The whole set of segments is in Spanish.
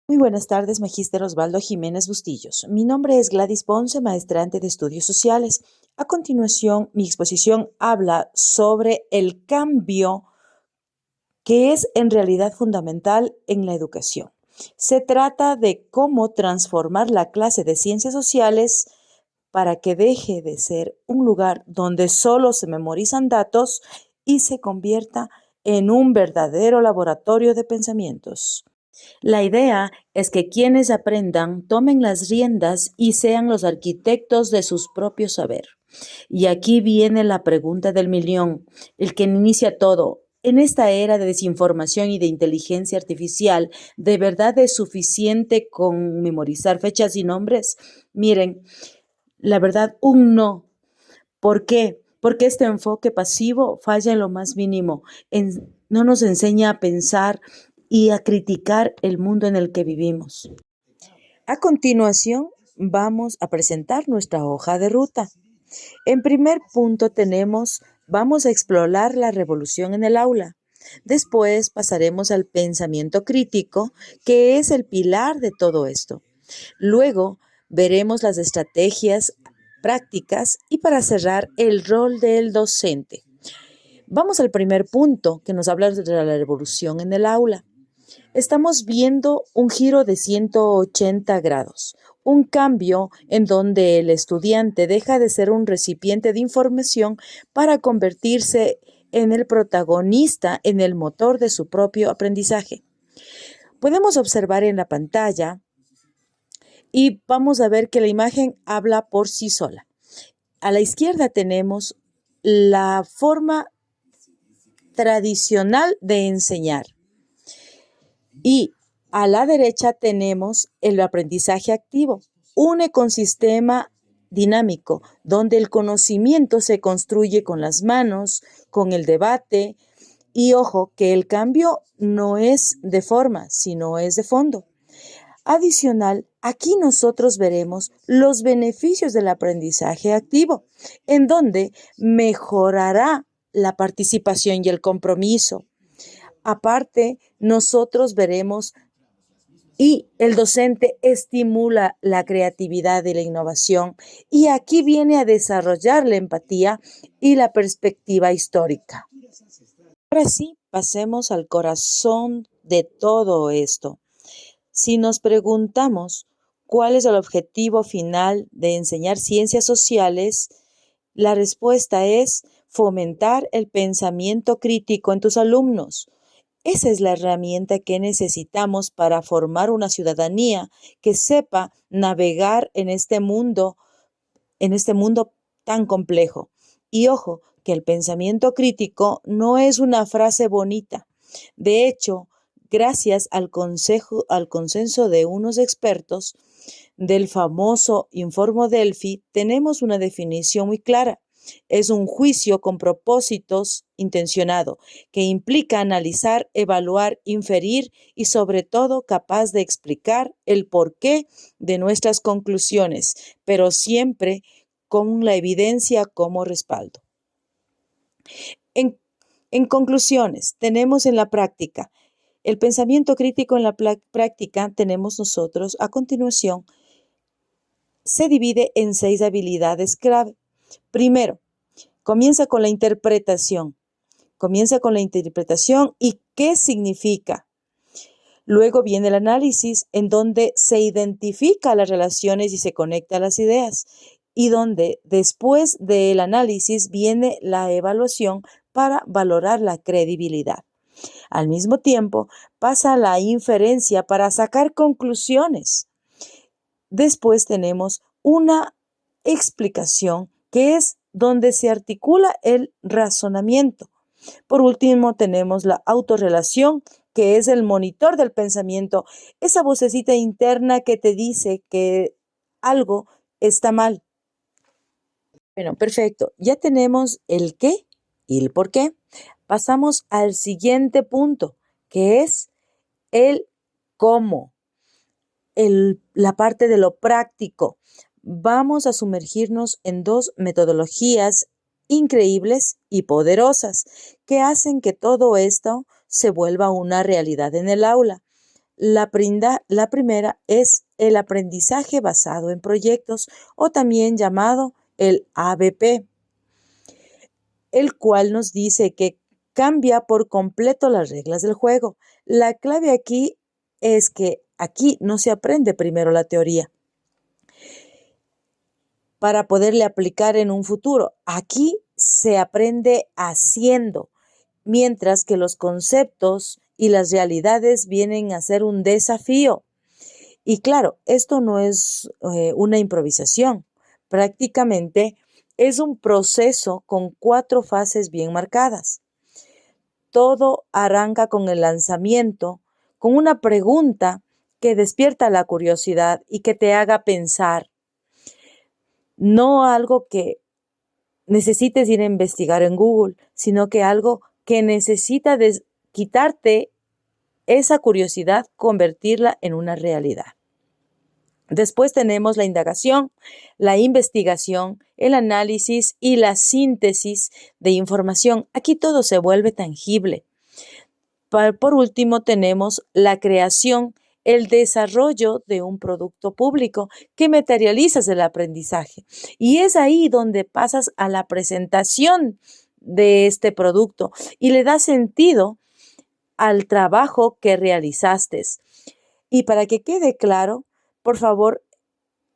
Muy buenas tardes, Magíster Osvaldo Jiménez Bustillos. Mi nombre es Gladys Ponce, maestrante de Estudios Sociales. A continuación, mi exposición habla sobre el cambio que es en realidad fundamental en la educación. Se trata de cómo transformar la clase de ciencias sociales para que deje de ser un lugar donde solo se memorizan datos y se convierta en un verdadero laboratorio de pensamientos. La idea es que quienes aprendan tomen las riendas y sean los arquitectos de sus propios saber. Y aquí viene la pregunta del millón, el que inicia todo. En esta era de desinformación y de inteligencia artificial, ¿de verdad es suficiente con memorizar fechas y nombres? Miren, la verdad, un no. ¿Por qué? Porque este enfoque pasivo falla en lo más mínimo. No nos enseña a pensar y a criticar el mundo en el que vivimos. A continuación, vamos a presentar nuestra hoja de ruta. En primer punto vamos a explorar la revolución en el aula. Después pasaremos al pensamiento crítico, que es el pilar de todo esto. Luego veremos las estrategias prácticas y para cerrar el rol del docente. Vamos al primer punto que nos habla de la revolución en el aula. Estamos viendo un giro de 180 grados, un cambio en donde el estudiante deja de ser un recipiente de información para convertirse en el protagonista, en el motor de su propio aprendizaje. Podemos observar en la pantalla y vamos a ver que la imagen habla por sí sola. A la izquierda tenemos la forma tradicional de enseñar. Y a la derecha tenemos el aprendizaje activo, un ecosistema dinámico donde el conocimiento se construye con las manos, con el debate y ojo que el cambio no es de forma, sino es de fondo. Adicional, aquí nosotros veremos los beneficios del aprendizaje activo, en donde mejorará la participación y el compromiso. Aparte, nosotros veremos y el docente estimula la creatividad y la innovación y aquí viene a desarrollar la empatía y la perspectiva histórica. Ahora sí, pasemos al corazón de todo esto. Si nos preguntamos cuál es el objetivo final de enseñar ciencias sociales, la respuesta es fomentar el pensamiento crítico en tus alumnos. Esa es la herramienta que necesitamos para formar una ciudadanía que sepa navegar en este mundo tan complejo. Y ojo, que el pensamiento crítico no es una frase bonita. De hecho, gracias al consenso de unos expertos del famoso Informe Delphi, tenemos una definición muy clara. Es un juicio con propósitos intencionado, que implica analizar, evaluar, inferir y sobre todo capaz de explicar el porqué de nuestras conclusiones, pero siempre con la evidencia como respaldo. En conclusiones, tenemos en la práctica, el pensamiento crítico en la práctica tenemos nosotros a continuación, se divide en 6 habilidades clave. Primero, comienza con la interpretación. Comienza con la interpretación y qué significa. Luego viene el análisis, en donde se identifica las relaciones y se conecta las ideas. Y donde después del análisis viene la evaluación para valorar la credibilidad. Al mismo tiempo, pasa la inferencia para sacar conclusiones. Después tenemos una explicación que es donde se articula el razonamiento. Por último, tenemos la autorrelación, que es el monitor del pensamiento, esa vocecita interna que te dice que algo está mal. Bueno, perfecto. Ya tenemos el qué y el por qué. Pasamos al siguiente punto, que es el cómo. La parte de lo práctico. Vamos a sumergirnos en 2 metodologías increíbles y poderosas que hacen que todo esto se vuelva una realidad en el aula. La primera es el aprendizaje basado en proyectos o también llamado el ABP, el cual nos dice que cambia por completo las reglas del juego. La clave aquí es que aquí no se aprende primero la teoría para poderle aplicar en un futuro. Aquí se aprende haciendo, mientras que los conceptos y las realidades vienen a ser un desafío. Y claro, esto no es una improvisación, prácticamente es un proceso con 4 fases bien marcadas. Todo arranca con el lanzamiento, con una pregunta que despierta la curiosidad y que te haga pensar, no algo que necesites ir a investigar en Google, sino que algo que necesita quitarte esa curiosidad, convertirla en una realidad. Después tenemos la indagación, la investigación, el análisis y la síntesis de información. Aquí todo se vuelve tangible. Por último, tenemos la creación, el desarrollo de un producto público que materializas el aprendizaje. Y es ahí donde pasas a la presentación de este producto y le das sentido al trabajo que realizaste. Y para que quede claro, por favor,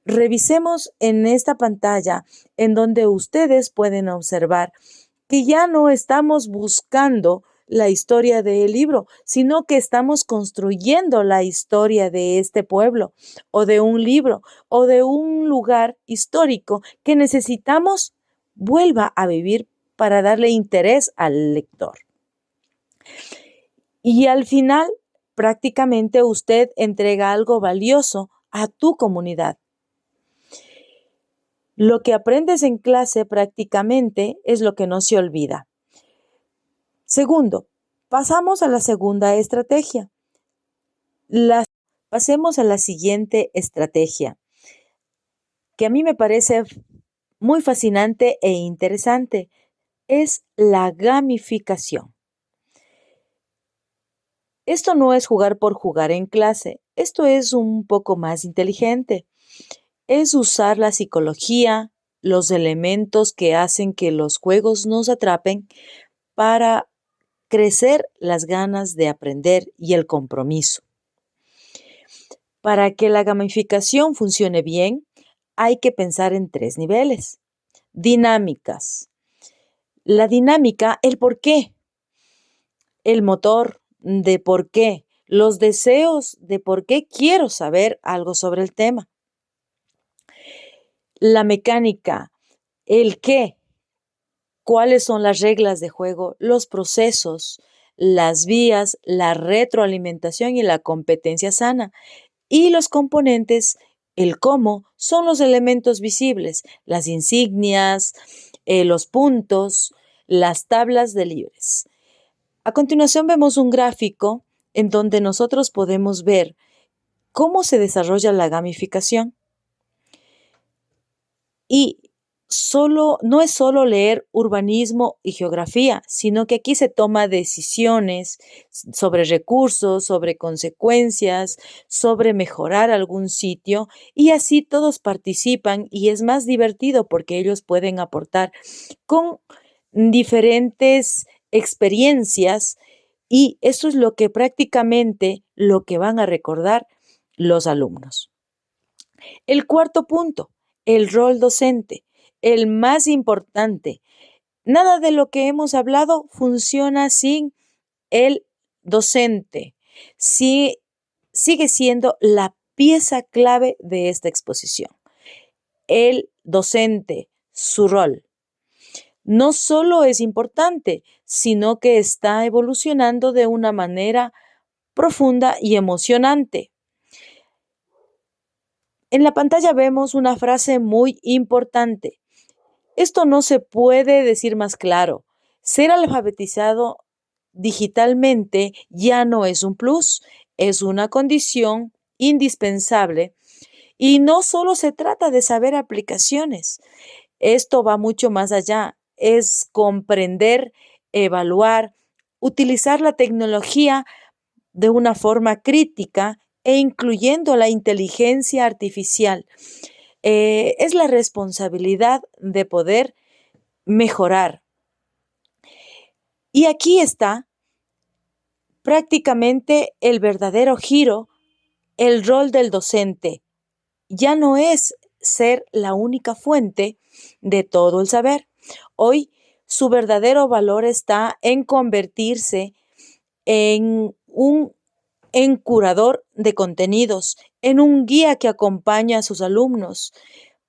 revisemos en esta pantalla en donde ustedes pueden observar que ya no estamos buscando la historia del libro, sino que estamos construyendo la historia de este pueblo o de un libro o de un lugar histórico que necesitamos vuelva a vivir para darle interés al lector. Y al final, prácticamente usted entrega algo valioso a tu comunidad. Lo que aprendes en clase prácticamente es lo que no se olvida. Segundo, pasamos a la segunda estrategia. Pasemos a la siguiente estrategia, que a mí me parece muy fascinante e interesante. Es la gamificación. Esto no es jugar por jugar en clase. Esto es un poco más inteligente. Es usar la psicología, los elementos que hacen que los juegos nos atrapen para crecer las ganas de aprender y el compromiso. Para que la gamificación funcione bien, hay que pensar en 3 niveles. Dinámicas. La dinámica, el por qué. El motor de por qué. Los deseos de por qué quiero saber algo sobre el tema. La mecánica, el qué. ¿Cuáles son las reglas de juego, los procesos, las vías, la retroalimentación y la competencia sana? Y los componentes, el cómo, son los elementos visibles, las insignias, los puntos, las tablas de libres. A continuación vemos un gráfico en donde nosotros podemos ver cómo se desarrolla la gamificación. Y no es solo leer urbanismo y geografía, sino que aquí se toma decisiones sobre recursos, sobre consecuencias, sobre mejorar algún sitio y así todos participan y es más divertido porque ellos pueden aportar con diferentes experiencias y eso es lo que prácticamente lo que van a recordar los alumnos. El cuarto punto, el rol docente. El más importante. Nada de lo que hemos hablado funciona sin el docente. Sí, sigue siendo la pieza clave de esta exposición. El docente, su rol. No solo es importante, sino que está evolucionando de una manera profunda y emocionante. En la pantalla vemos una frase muy importante. Esto no se puede decir más claro. Ser alfabetizado digitalmente ya no es un plus, es una condición indispensable y no solo se trata de saber aplicaciones. Esto va mucho más allá, es comprender, evaluar, utilizar la tecnología de una forma crítica e incluyendo la inteligencia artificial. Es la responsabilidad de poder mejorar. Y aquí está prácticamente el verdadero giro, el rol del docente. Ya no es ser la única fuente de todo el saber. Hoy su verdadero valor está en convertirse en un curador de contenidos, en un guía que acompaña a sus alumnos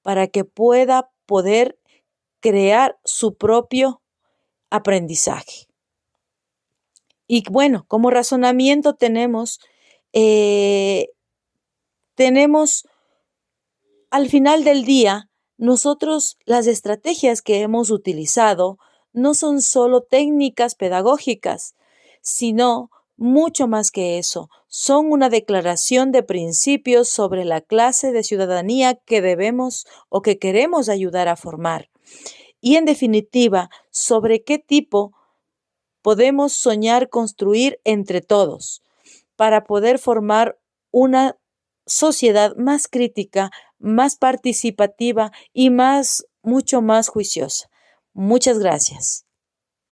para que pueda poder crear su propio aprendizaje. Y bueno, como razonamiento eh, tenemos al final del día, nosotros las estrategias que hemos utilizado no son solo técnicas pedagógicas, sino mucho más que eso. Son una declaración de principios sobre la clase de ciudadanía que debemos o que queremos ayudar a formar. Y en definitiva, sobre qué tipo podemos soñar construir entre todos para poder formar una sociedad más crítica, más participativa y mucho más juiciosa. Muchas gracias.